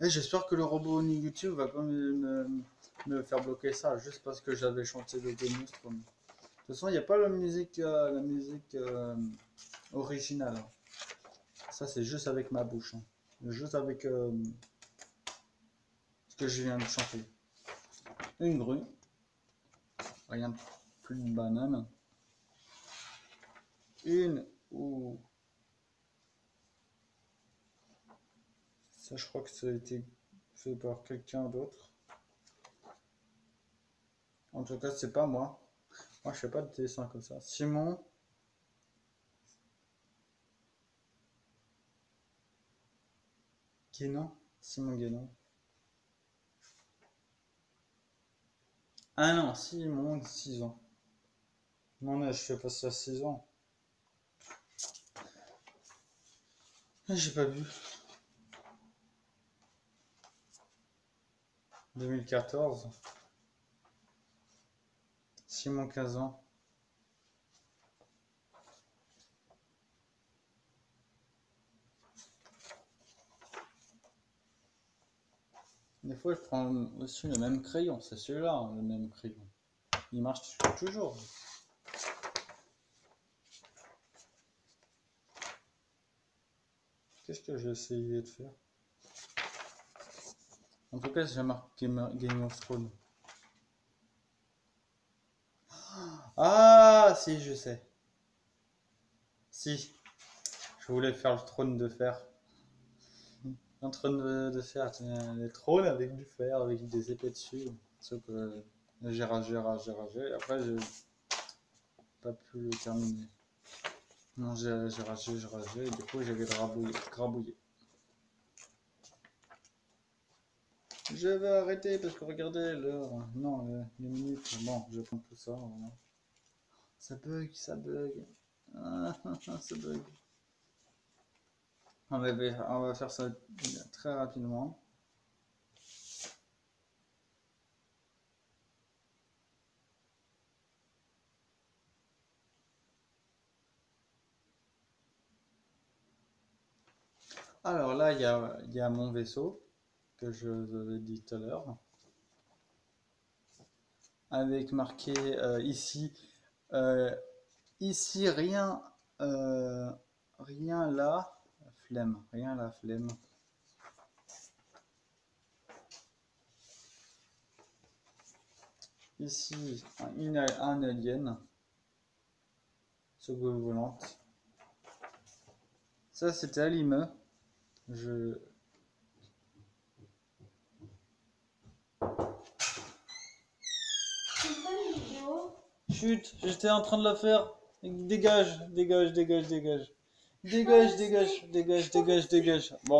Speaker 1: Et j'espère que le robot YouTube va pas me faire bloquer ça juste parce que j'avais chanté le Game of Thrones. De toute façon, il n'y a pas la musique originale. Ça, c'est juste avec ma bouche. Hein. Juste avec ce que je viens de chanter. Une grue. Rien de plus de banane. Une ou... Ça, je crois que ça a été fait par quelqu'un d'autre. En tout cas, c'est pas moi. Moi, je fais pas de dessin comme ça. Simon Guénon. Simon Guénon. Ah non, Simon, 6 ans. Mon âge, je fais pas ça à 6 ans. Ah, j'ai pas vu. 2014. Simon, 15 ans. Des fois, je prends aussi le même crayon. C'est celui-là, hein, le même crayon. Il marche toujours. Qu'est-ce que j'ai essayé de faire? En tout cas, j'ai marqué Game of Thrones. Ah, si, je sais. Si, je voulais faire le trône de fer. Un trône de fer, les trônes avec du fer, avec des épées dessus. Sauf que j'ai ragé. Et après, j'ai pas pu le terminer. Non, j'ai ragé. Et du coup, j'avais grabouillé. Je vais arrêter parce que regardez l'heure. Non, les minutes. Bon, je prends tout ça. Voilà. Ça bug. Ah, ça bug. On va faire ça très rapidement. Alors là, il y a mon vaisseau que je vous ai dit tout à l'heure, avec marqué ici, euh, ici rien, euh, rien là, flemme, rien la flemme. Ici, un alien, soucoupe volante. Ça, c'était à Limeux. Je...
Speaker 2: C'est pas une vidéo.
Speaker 1: Chut, j'étais en train de la faire. Dégage, dégage, dégage, dégage. Dégage, dégage, dégage, dégage, dégage. Bon.